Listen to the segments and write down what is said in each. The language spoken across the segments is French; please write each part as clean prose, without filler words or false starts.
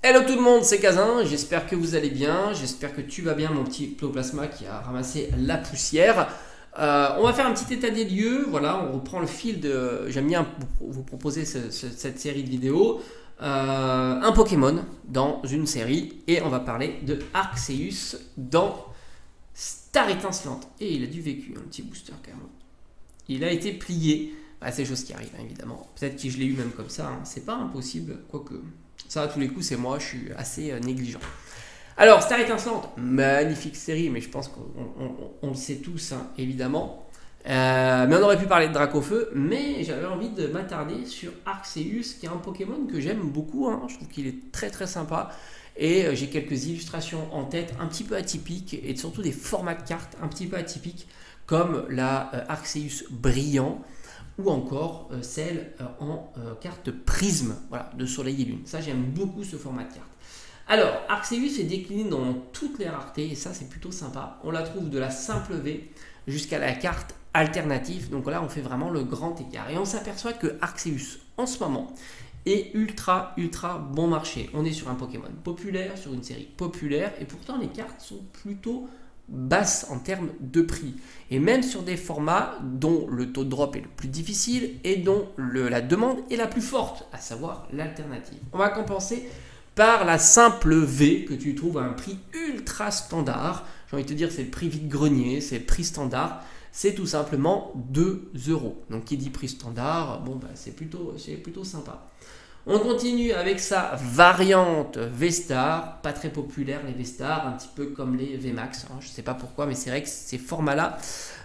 Hello tout le monde, c'est Kazin, j'espère que vous allez bien, j'espère que tu vas bien mon petit Ectoplasma qui a ramassé la poussière. On va faire un petit état des lieux, voilà, on reprend le fil de... J'aime bien vous proposer cette série de vidéos. Un Pokémon dans une série et on va parler de Arceus dans Star Étincelante. Et il a du vécu, un petit booster quand même. Il a été plié, c'est des choses qui arrivent évidemment. Peut-être que je l'ai eu même comme ça, c'est pas impossible, quoique... Ça, à tous les coups, c'est moi, je suis assez négligent. Alors, Star Étincelante, magnifique série, mais je pense qu'on le sait tous, évidemment. Mais on aurait pu parler de Dracofeu, mais j'avais envie de m'attarder sur Arceus, qui est un Pokémon que j'aime beaucoup. Je trouve qu'il est très très sympa. Et j'ai quelques illustrations en tête, un petit peu atypiques, et surtout des formats de cartes un petit peu atypiques, comme la Arceus Brillant, ou encore celle en carte prisme, voilà, de soleil et lune. Ça, j'aime beaucoup ce format de carte. Alors, Arceus est décliné dans toutes les raretés, et ça, c'est plutôt sympa. On la trouve de la simple V jusqu'à la carte alternative. Donc là, on fait vraiment le grand écart. Et on s'aperçoit que Arceus, en ce moment, est ultra bon marché. On est sur un Pokémon populaire, sur une série populaire, et pourtant, les cartes sont plutôt basse en termes de prix, et même sur des formats dont le taux de drop est le plus difficile et dont la demande est la plus forte, à savoir l'alternative. On va compenser par la simple V que tu trouves à un prix ultra standard. J'ai envie de te dire, c'est le prix vide-grenier, c'est le prix standard, c'est tout simplement 2 €. Donc qui dit prix standard, bon c'est plutôt sympa. On continue avec sa variante V-Star, pas très populaire les V-Star, un petit peu comme les V-Max. Je ne sais pas pourquoi, mais c'est vrai que ces formats-là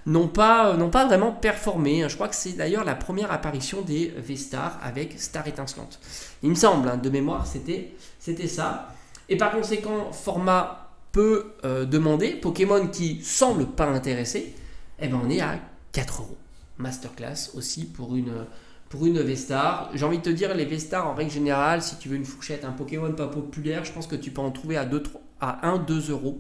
n'ont pas vraiment performé. Je crois que c'est d'ailleurs la première apparition des V-Star avec Star Étincelante. Il me semble, de mémoire, c'était ça. Et par conséquent, format peu demandé, Pokémon qui semble pas intéressé, on est à 4 €. Masterclass aussi pour une V-Star. J'ai envie de te dire, les V-Star en règle générale, si tu veux une fourchette, un Pokémon pas populaire, je pense que tu peux en trouver à 1-2 €.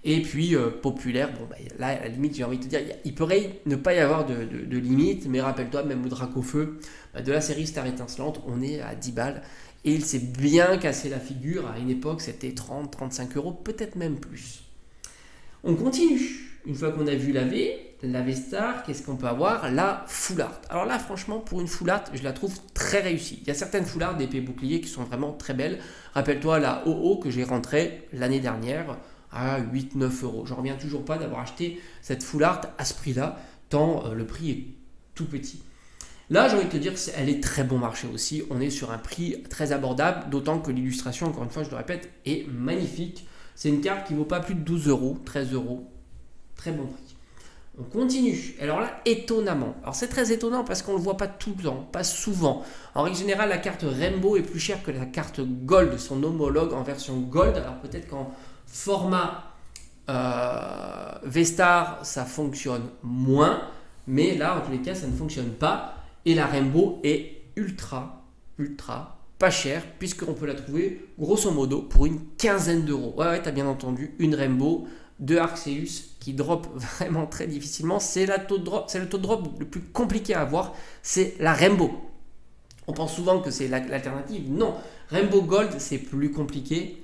Et puis populaire, là à la limite, j'ai envie de te dire, il pourrait ne pas y avoir de limite, mais rappelle-toi, même au Dracofeu de la série Star Étincelante, on est à 10 balles. Et il s'est bien cassé la figure. À une époque, c'était 30-35 €, peut-être même plus. On continue. Une fois qu'on a vu la V-Star, qu'est-ce qu'on peut avoir? La Full Art. Alors là, franchement, pour une Full Art, je la trouve très réussie. Il y a certaines Full Art d'épée bouclier qui sont vraiment très belles. Rappelle-toi la OO que j'ai rentrée l'année dernière à 8-9 €. Je ne reviens toujours pas d'avoir acheté cette Full Art à ce prix-là, tant le prix est tout petit. Là, j'ai envie de te dire, elle est très bon marché aussi. On est sur un prix très abordable, d'autant que l'illustration, encore une fois, je le répète, est magnifique. C'est une carte qui ne vaut pas plus de 12 €, 13 €. Très bon prix. On continue. Alors là, étonnamment. Alors c'est très étonnant parce qu'on ne le voit pas tout le temps, pas souvent. En règle générale, la carte Rainbow est plus chère que la carte Gold, son homologue en version Gold. Alors peut-être qu'en format V-Star, ça fonctionne moins. Mais là, en tous les cas, ça ne fonctionne pas. Et la Rainbow est ultra pas chère, puisqu'on peut la trouver grosso modo pour une quinzaine d'euros. Ouais, tu as bien entendu, une Rainbow de Arceus qui drop vraiment très difficilement. C'est le taux de drop le plus compliqué à avoir, c'est la Rainbow. On pense souvent que c'est l'alternative. Non, Rainbow Gold, c'est plus compliqué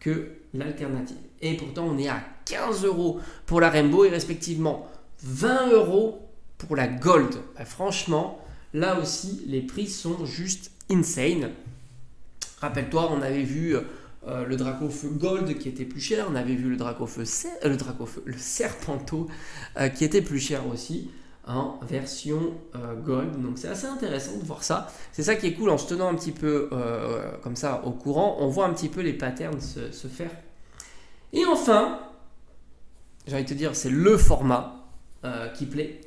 que l'alternative. Et pourtant, on est à 15 € pour la Rainbow et respectivement 20 € pour la Gold. Franchement, là aussi, les prix sont juste insane. Rappelle-toi, on avait vu le Dracofeu Gold qui était plus cher, on avait vu le le Serpenteau qui était plus cher aussi en version Gold. Donc c'est assez intéressant de voir ça. C'est ça qui est cool en se tenant un petit peu comme ça au courant. On voit un petit peu les patterns se faire. Et enfin, j'ai envie de te dire, c'est le format qui plaît.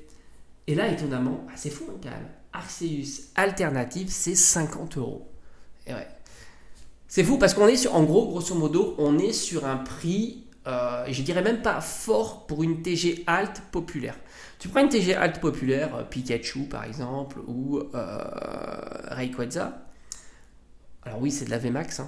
Et là, étonnamment, c'est fou quand même. Arceus alternative, c'est 50 €. Et ouais. C'est fou parce qu'on est sur, en gros, grosso modo, on est sur un prix, je dirais même pas fort pour une TG Alt populaire. Tu prends une TG Alt populaire, Pikachu par exemple, ou Rayquaza. Alors oui, c'est de la VMAX.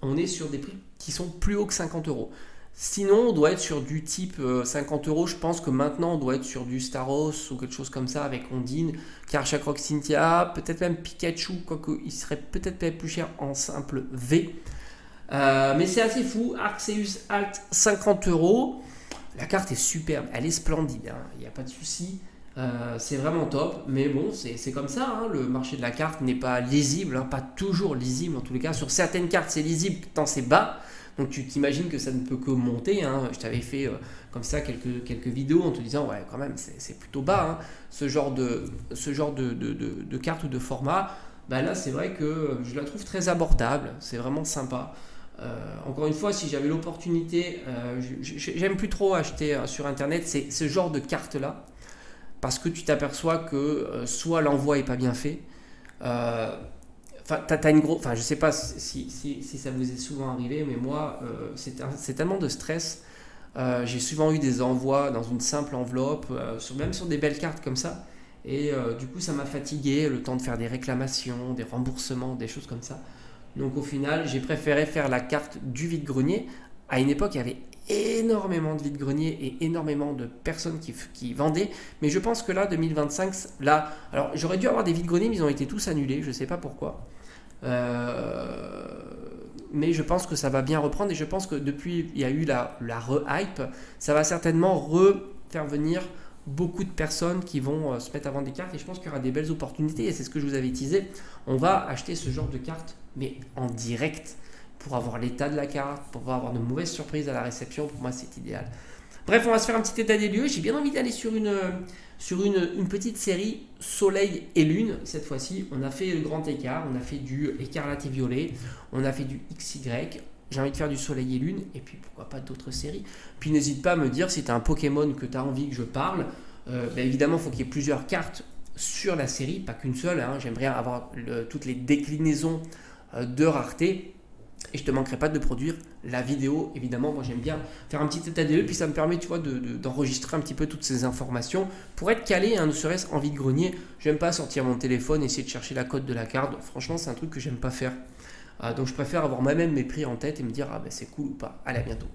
On est sur des prix qui sont plus hauts que 50 €. Sinon, on doit être sur du type 50 €. Je pense que maintenant, on doit être sur du Staros ou quelque chose comme ça avec Ondine, Karchakroc Cynthia, peut-être même Pikachu, quoique il serait peut-être plus cher en simple V. Mais c'est assez fou. Arceus Alt 50 euros. La carte est superbe, elle est splendide, hein. Il n'y a pas de souci. C'est vraiment top, mais bon, c'est comme ça, hein. Le marché de la carte n'est pas lisible, hein, pas toujours lisible en tous les cas. Sur certaines cartes, c'est lisible tant c'est bas, donc tu t'imagines que ça ne peut que monter, hein. Je t'avais fait comme ça quelques vidéos en te disant, ouais, quand même, c'est plutôt bas, hein. Ce genre de carte ou de format, bah là, c'est vrai que je la trouve très abordable, c'est vraiment sympa. Encore une fois, si j'avais l'opportunité, j'aime plus trop acheter sur internet ce genre de carte là, parce que tu t'aperçois que soit l'envoi est pas bien fait, t'as une grosse, je sais pas si ça vous est souvent arrivé, mais moi c'est tellement de stress. J'ai souvent eu des envois dans une simple enveloppe, même sur des belles cartes comme ça, et du coup ça m'a fatigué, le temps de faire des réclamations, des remboursements, des choses comme ça. Donc au final, j'ai préféré faire la carte du vide-grenier. À une époque, il y avait énormément de vide-grenier et énormément de personnes qui vendaient. Mais je pense que là, 2025, là, alors j'aurais dû avoir des vide-greniers, mais ils ont été tous annulés. Je ne sais pas pourquoi. Mais je pense que ça va bien reprendre. Et je pense que depuis, il y a eu la re-hype. Ça va certainement refaire venir beaucoup de personnes qui vont se mettre à vendre des cartes, et je pense qu'il y aura des belles opportunités, et c'est ce que je vous avais teasé. On va acheter ce genre de cartes, mais en direct, pour avoir l'état de la carte, pour pas avoir de mauvaises surprises à la réception. Pour moi, c'est idéal. Bref, on va se faire un petit état des lieux. J'ai bien envie d'aller sur une petite série Soleil et Lune. Cette fois-ci, on a fait le grand écart, on a fait du écarlate et violet, on a fait du XY. J'ai envie de faire du Soleil et Lune, et puis pourquoi pas d'autres séries. Puis n'hésite pas à me dire si tu as un Pokémon que tu as envie que je parle. Évidemment, il faut qu'il y ait plusieurs cartes sur la série, pas qu'une seule, hein. J'aimerais avoir toutes les déclinaisons de rareté. Et je te manquerai pas de produire la vidéo, évidemment. Moi, j'aime bien faire un petit état des lieux, puis ça me permet, tu vois, d'enregistrer un petit peu toutes ces informations pour être calé, hein, ne serait-ce en vide-grenier. J'aime pas sortir mon téléphone, essayer de chercher la cote de la carte. Franchement, c'est un truc que j'aime pas faire. Donc je préfère avoir moi-même mes prix en tête et me dire, ah ben c'est cool ou pas. Allez, à bientôt.